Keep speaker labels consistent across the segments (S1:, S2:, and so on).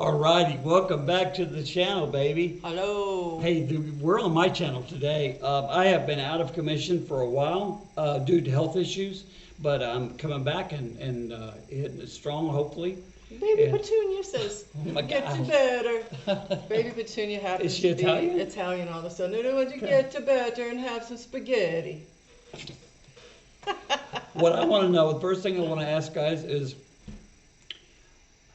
S1: Alrighty, welcome back to the channel, baby.
S2: Hello.
S1: Hey, we're on my channel today. I have been out of commission for a while due to health issues, but I'm coming back and hitting it strong, hopefully.
S2: Baby
S1: And-
S2: Petunia says,
S1: Oh my
S2: get
S1: gosh.
S2: to better. Baby Petunia happens
S1: Is she
S2: to be
S1: Italian?
S2: Italian all of a sudden. I want to get to better and have some spaghetti.
S1: What I want to know, the first thing I want to ask guys is,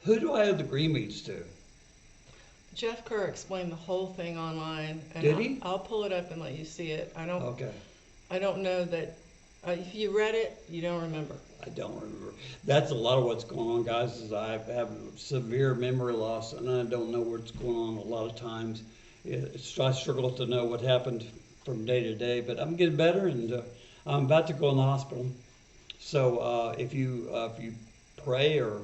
S1: who do I owe the green beans to?
S2: Jeff Kerr explained the whole thing online. And
S1: Did he?
S2: I'll pull it up and let you see it.
S1: Okay,
S2: I don't know that, if you read it, you don't remember.
S1: I don't remember. That's a lot of what's going on, guys, is I have severe memory loss and I don't know what's going on a lot of times. I struggle to know what happened from day to day, but I'm getting better and I'm about to go in the hospital. So if you pray or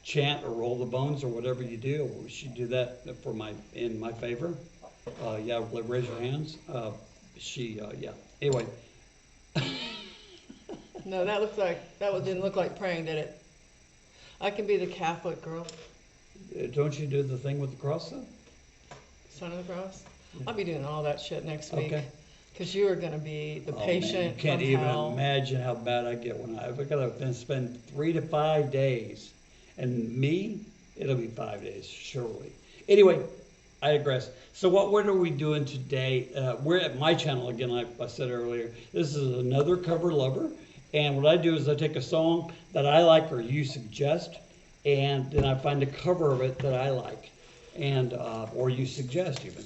S1: chant or roll the bones or whatever you do, we should do that in my favor. Yeah, raise your hands. Yeah. Anyway.
S2: No, that didn't look like praying, did it? I can be the Catholic girl.
S1: Don't you do the thing with the cross though?
S2: Son of the cross. I'll be doing all that shit next week.
S1: Okay.
S2: Because you are going to be the
S1: Oh, man,
S2: patient
S1: you can't
S2: from
S1: even
S2: hell.
S1: imagine how bad I get when I've got to spend 3 to 5 days. And me, it'll be 5 days, surely. Anyway, I digress. So what are we doing today? We're at my channel again, like I said earlier. This is Another Cover Lover. And what I do is I take a song that I like or you suggest, and then I find a cover of it that I like, and or you suggest even.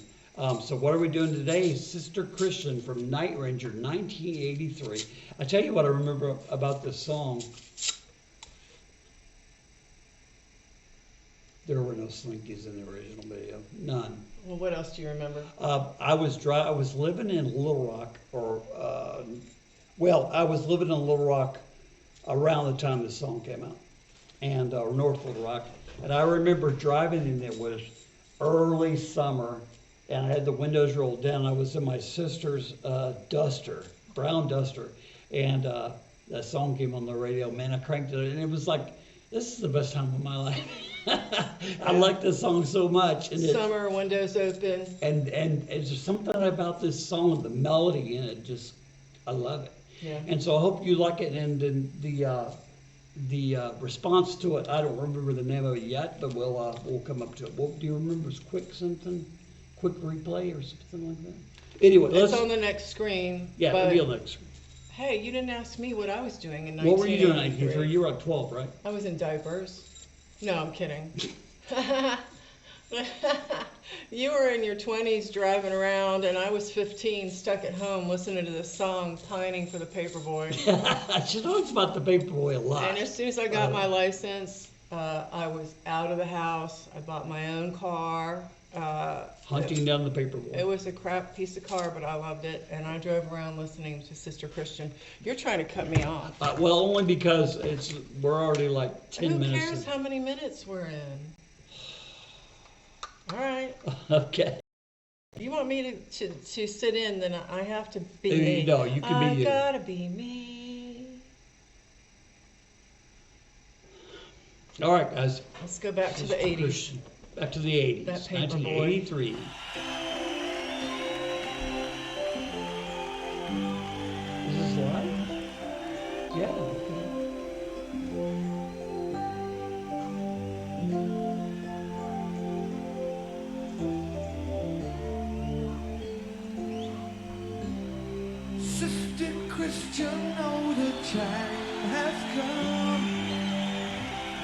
S1: So what are we doing today? Sister Christian from Night Ranger, 1983. I tell you what I remember about this song. There were no Slinkies in the original video, none.
S2: Well, what else do you remember?
S1: I was living in Little Rock, I was living in Little Rock around the time this song came out, and North Little Rock. And I remember driving in. It was early summer, and I had the windows rolled down. I was in my sister's Duster, brown Duster, and that song came on the radio. Man, I cranked it, and it was like, this is the best time of my life. I like this song so much. And
S2: Summer, windows open.
S1: And it's just something about this song, the melody in it, just, I love it.
S2: Yeah.
S1: And so I hope you like it. And then the response to it, I don't remember the name of it yet, but we'll come up to it. Do you remember? It's quick replay or something like that? Anyway,
S2: It's on the next screen.
S1: Yeah, it'll be on the next screen.
S2: Hey, you didn't ask me what I was doing in 1983.
S1: What were you doing in 1983? You were at 12, right?
S2: I was in diapers. No, I'm kidding. You were in your 20s driving around, and I was 15 stuck at home listening to this song, pining for the paperboy.
S1: She talks about the paperboy a lot.
S2: And as soon as I got my license, I was out of the house. I bought my own car.
S1: Hunting down the paperboy.
S2: It was a crap piece of car, but I loved it, and I drove around listening to Sister Christian. You're trying to cut me off.
S1: Well, only because we're already like 10
S2: Who
S1: minutes.
S2: cares how many minutes we're in? All right.
S1: Okay.
S2: If you want me to sit in, then I have to be me.
S1: No, you can be you.
S2: I gotta be me.
S1: All right, guys.
S2: Let's go back to the 80s.
S1: Back to the 80s.
S2: That paperboy.
S1: 1983. Is this live? Yeah. Okay.
S3: Sister Christian, know the time has come,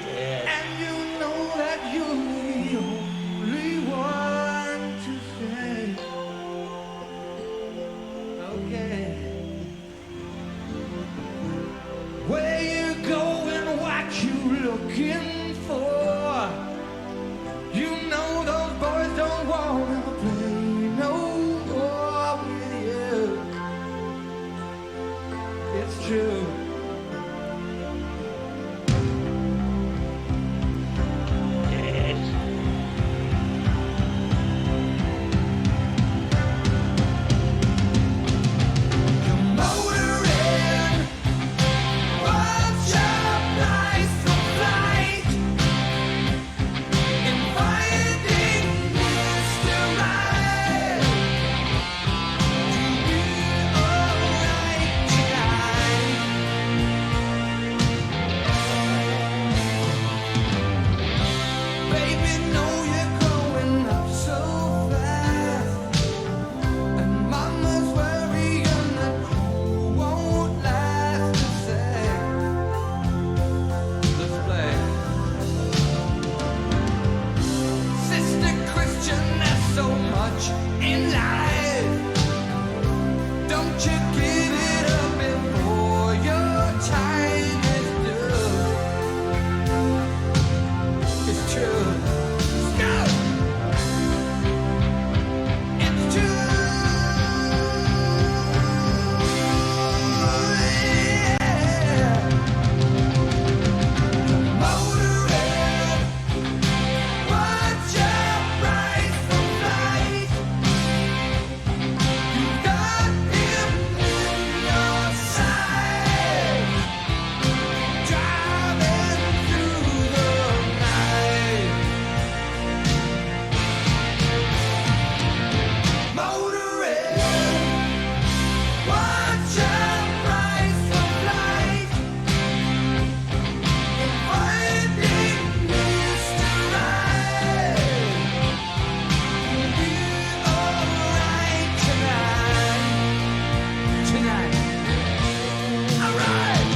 S1: Yeah.
S3: and you know that you're the only one to say, okay, where you going, what you looking for? You know those boys don't wanna play no more with you. It's true. much in life. Don't you give it up before your time is due. It's true. Let's go. It's true. Yeah. Motorhead, watch your price for flight. You got him in your sight, driving through the night. Motorhead, watch your price for flight. Finding Mr. Right. You'll be alright tonight. Alright.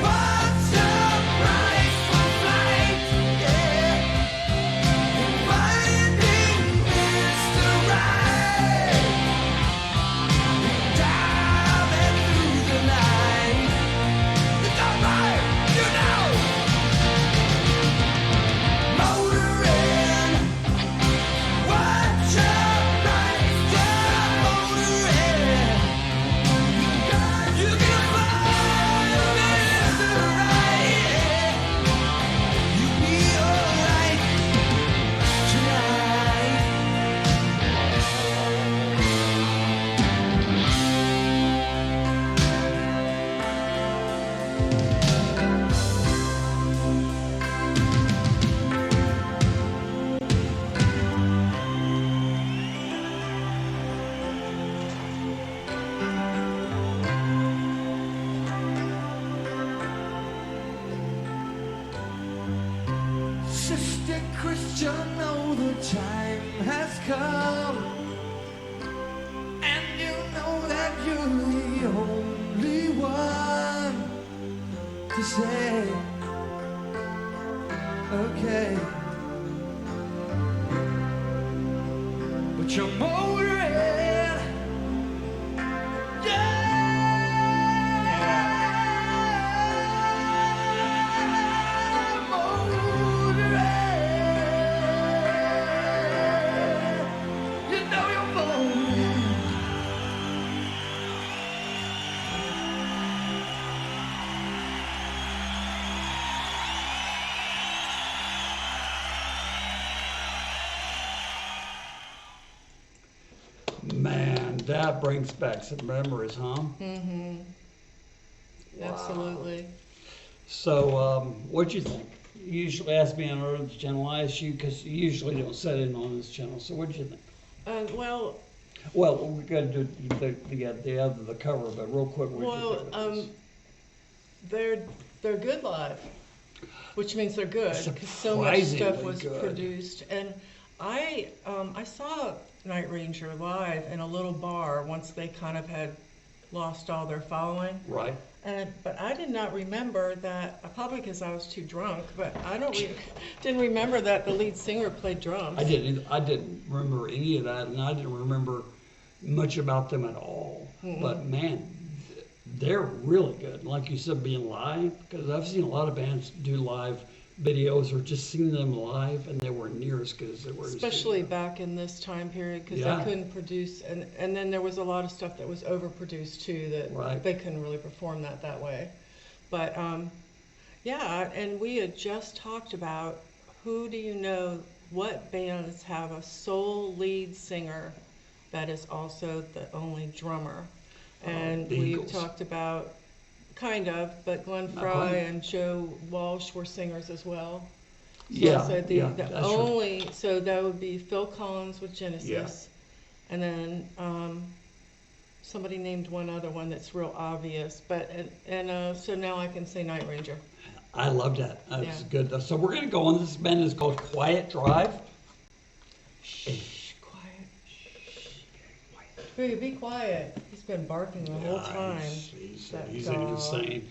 S3: What's your price for flight? Yeah. Finding Mr. Right. Diving through the night. It's alright, you know. Motoring. What's your price? Yeah, motoring. You can find Mr. Right. You'll be alright tonight. Sister Christian, know the time has come, and you know that you're the only one to say, okay. But you're motoring, yeah, motoring. You know you're motoring.
S1: Man, that brings back some memories, huh?
S2: Mm-hmm. Absolutely.
S1: So, what'd you think? You usually ask me on Earth's channel. I ask you because you usually don't set in on this channel. So, what'd you think?
S2: Well,
S1: Well, we got to do the cover, but real quick, what'd you think of this?
S2: they're good live, which means they're good because so much stuff
S1: Surprisingly
S2: was
S1: good.
S2: produced. And I saw Night Ranger live in a little bar once they kind of had lost all their following.
S1: Right.
S2: But I did not remember that, probably because I was too drunk, but didn't remember that the lead singer played drums.
S1: I didn't remember any of that, and I didn't remember much about them at all.
S2: Mm-mm.
S1: But man, they're really good. Like you said, being live, because I've seen a lot of bands do live videos or just seen them live, and they weren't near as good as they were.
S2: Especially back in this time period, because
S1: Yeah.
S2: they couldn't produce, and then there was a lot of stuff that was overproduced too, that
S1: Right.
S2: they couldn't really perform that way. But yeah, and we had just talked about who do you know, what bands have a sole lead singer that is also the only drummer, and we've
S1: Eagles.
S2: talked about kind of, but Glenn
S1: Not
S2: Fry
S1: quite.
S2: and Joe Walsh were singers as well.
S1: Yeah,
S2: So the,
S1: yeah,
S2: the
S1: that's true.
S2: only, so that would be Phil Collins with Genesis. And then, somebody named one other one that's real obvious, but, so now I can say Night Ranger.
S1: I loved that. That was
S2: Yeah.
S1: good. So we're gonna go on. This band is called Quietdrive.
S2: Shh, quiet. Hey, be quiet. He's been barking the whole time. That
S1: He's
S2: dog.
S1: insane.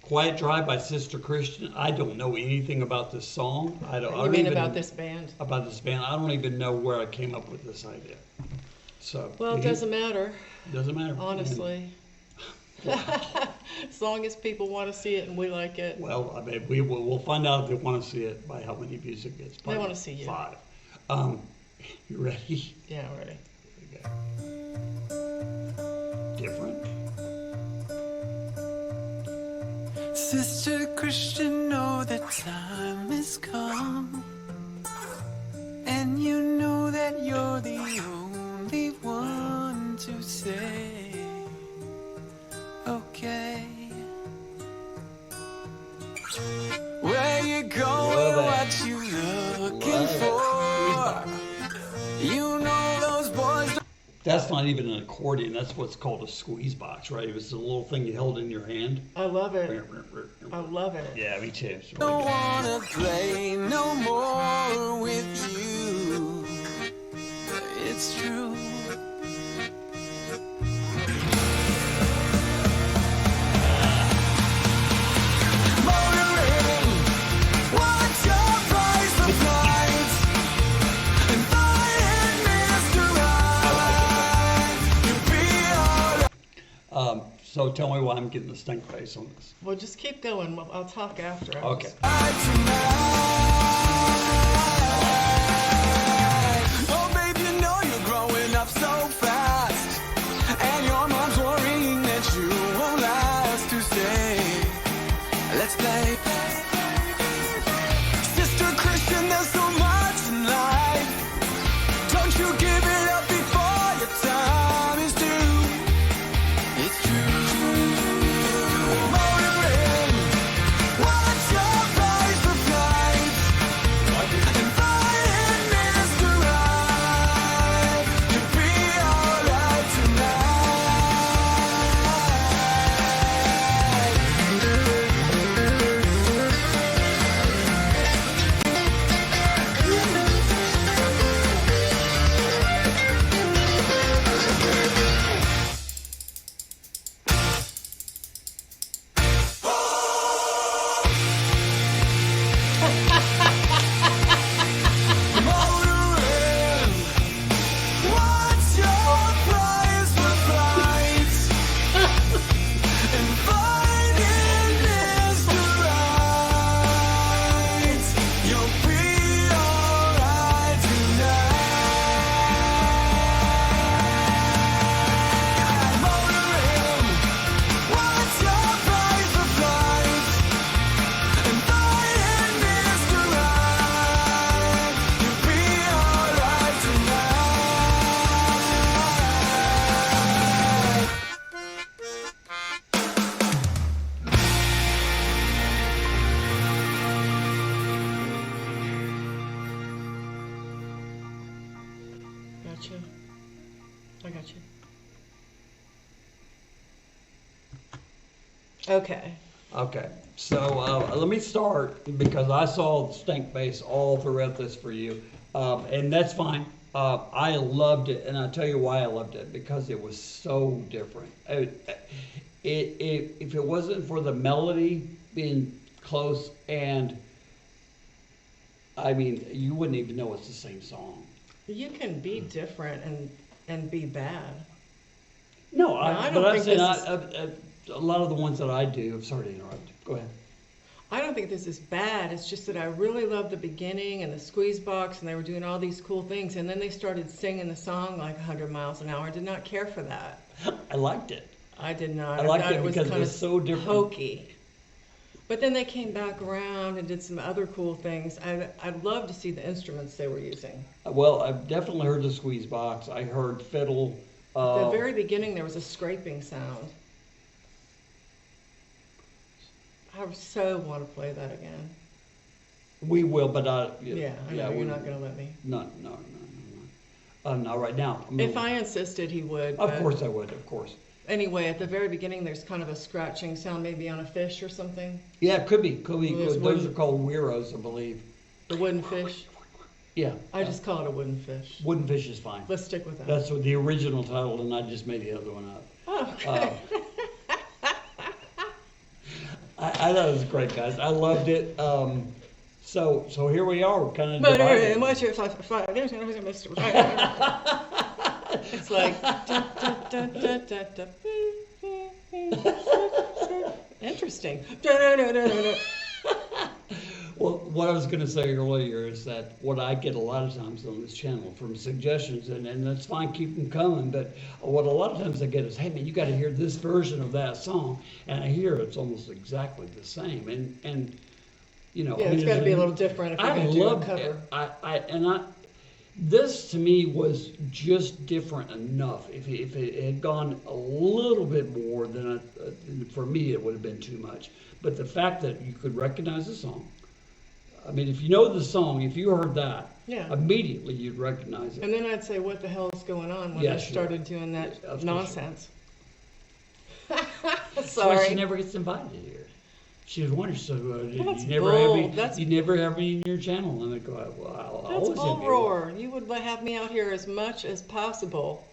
S1: Quiet Drive by Sister Christian. I don't know anything about this song. I
S2: You
S1: don't
S2: mean
S1: even,
S2: about this band?
S1: about this band. I don't even know where I came up with this idea. So
S2: Well, it doesn't matter,
S1: doesn't matter.
S2: honestly. As long as people want to see it and we like it.
S1: Well, I mean, we'll find out if they want to see it by how many views it gets.
S2: They wanna see you.
S1: 5. You ready?
S2: Yeah, ready.
S1: Different.
S3: Sister Christian, know that time has come, and you know that you're the only one to say, okay. Where you going, what you looking for? You know those boys.
S1: That's not even an accordion. That's what's called a squeeze box, right? It was the little thing you held in your hand.
S2: I love it. I love it.
S1: Yeah, me too. It's really
S3: Don't
S1: good.
S3: wanna play no more with you. It's true. Motoring, what's your price for flights? And finding Mr. Right, you'll be alright.
S1: So tell me why I'm getting the stink face on this.
S2: Well, just keep going. I'll talk after.
S1: Okay.
S3: Oh, babe, you know you're growing up so fast, and your mom's worrying that you won't last to say, let's play. Sister Christian, there's so much in life. Don't you give it up before your time is due. It's true. Motoring, what's your price for flights? And finding Mr. Right, you'll be alright Motoring, what's your price for flights? And finding Mr. Right, you'll be alright tonight. Motoring, what's your price for flights? And finding Mr. Right, you'll be alright tonight.
S2: Gotcha. I got you. Okay.
S1: Okay. So let me start because I saw the stink face all throughout this for you, and that's fine. I loved it, and I'll tell you why I loved it because it was so different. If it wasn't for the melody being close, and I mean, you wouldn't even know it's the same song.
S2: You can be different and be bad.
S1: No,
S2: I
S1: but
S2: don't
S1: I'm
S2: think
S1: saying
S2: this
S1: a lot of the ones that I do. I'm sorry to interrupt. Go ahead.
S2: I don't think this is bad. It's just that I really loved the beginning and the squeeze box, and they were doing all these cool things, and then they started singing the song like 100 miles an hour. I did not care for that.
S1: I liked it.
S2: I did not.
S1: I liked
S2: thought
S1: it because it
S2: kind
S1: was
S2: of
S1: so different.
S2: hokey. But then they came back around and did some other cool things. I'd love to see the instruments they were using.
S1: Well, I've definitely heard the squeeze box. I heard fiddle.
S2: At the very beginning, there was a scraping sound. I so want to play that again.
S1: We will, but
S2: Yeah, I know you're
S1: we-
S2: not going to let me.
S1: No. Not right now. I mean,
S2: If I insisted, he would.
S1: of
S2: but
S1: course I would, of course.
S2: Anyway, at the very beginning, there's kind of a scratching sound, maybe on a fish or something.
S1: Yeah, could be.
S2: Well, there's
S1: Those
S2: wooden-
S1: are called weirros, I believe.
S2: The wooden fish.
S1: Yeah.
S2: I just call it a wooden fish.
S1: Wooden fish is fine.
S2: Let's stick with that.
S1: That's what the original title, and I just made the other one up.
S2: Oh, okay.
S1: I thought it was great, guys. I loved it. So here we are. We're kind of
S2: But
S1: divided.
S2: what's your It's like interesting.
S1: Well, what I was going to say earlier is that what I get a lot of times on this channel from suggestions, and that's fine, keep them coming, but what a lot of times I get is, hey man, you got to hear this version of that song, and I hear it's almost exactly the same, and you know,
S2: Yeah,
S1: I mean,
S2: it's got to be a little different if you're
S1: I
S2: going to do a
S1: love
S2: cover.
S1: this to me was just different enough. If it had gone a little bit more, then for me it would have been too much. But the fact that you could recognize the song, I mean, if you know the song, if you heard that,
S2: Yeah.
S1: immediately you'd recognize it.
S2: And then I'd say, what the hell is going on when
S1: Yeah,
S2: I
S1: sure.
S2: started doing that
S1: Of course.
S2: nonsense?
S1: That's why she
S2: Sorry.
S1: never gets invited here. She was wondering, so
S2: that's
S1: you never have me.
S2: bull.
S1: You never have me in your channel. And I go, well, I'll
S2: That's
S1: always
S2: bull
S1: have you.
S2: roar. You would have me out here as much as possible.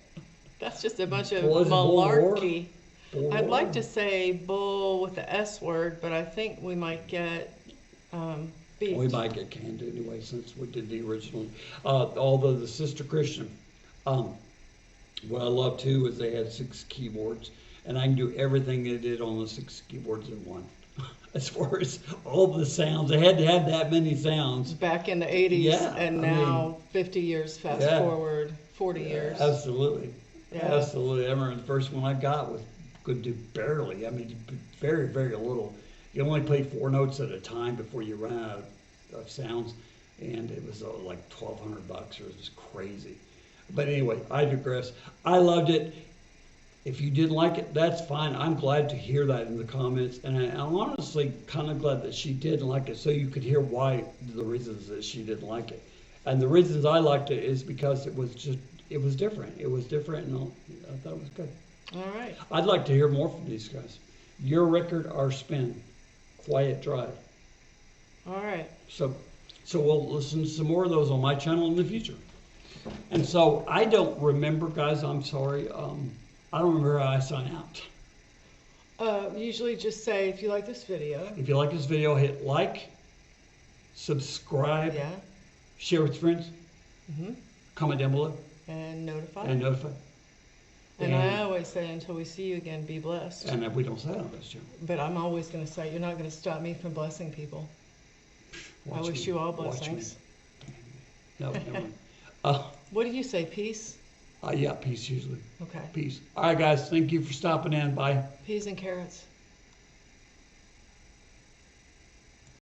S2: That's just a bunch of
S1: Well, is it bull roar?
S2: malarkey.
S1: Bull
S2: I'd like
S1: roar.
S2: to say bull with the S word, but I think we might get beat.
S1: We might get canned anyway since we did the original. Although the Sister Christian, what I love too is they had 6 keyboards, and I can do everything they did on the 6 keyboards in one. As far as all the sounds, they had to have that many sounds.
S2: Back in the 80s,
S1: Yeah,
S2: and
S1: I mean-
S2: now 50 years fast
S1: Yeah.
S2: forward, 40 years.
S1: Absolutely.
S2: Yeah.
S1: Absolutely. I remember the first one I got was could do barely. I mean, very, very little. You only play 4 notes at a time before you ran out of sounds, and it was like $1,200. It was crazy. But anyway, I digress. I loved it. If you didn't like it, that's fine. I'm glad to hear that in the comments, and I'm honestly kind of glad that she didn't like it, so you could hear why, the reasons that she didn't like it. And the reasons I liked it is because it was different. It was different, and I thought it was good.
S2: All right.
S1: I'd like to hear more from these guys. Your record, our spin, Quietdrive.
S2: All right.
S1: So we'll listen to some more of those on my channel in the future. And so I don't remember, guys. I'm sorry. I don't remember how I sign out.
S2: Usually just say if you like this video.
S1: If you like this video, hit like, subscribe,
S2: Yeah.
S1: share with your friends,
S2: hmm
S1: comment down below,
S2: And notify.
S1: and notify.
S2: And I always say until we see you again, be blessed.
S1: And we don't say that on this channel.
S2: But I'm always going to say you're not going to stop me from blessing people. I
S1: Watch
S2: wish
S1: me.
S2: you all
S1: Watch me.
S2: blessings.
S1: No, never mind.
S2: What do you say? Peace?
S1: Yeah, peace usually.
S2: Okay.
S1: Peace. All right, guys. Thank you for stopping in. Bye.
S2: Peas and carrots.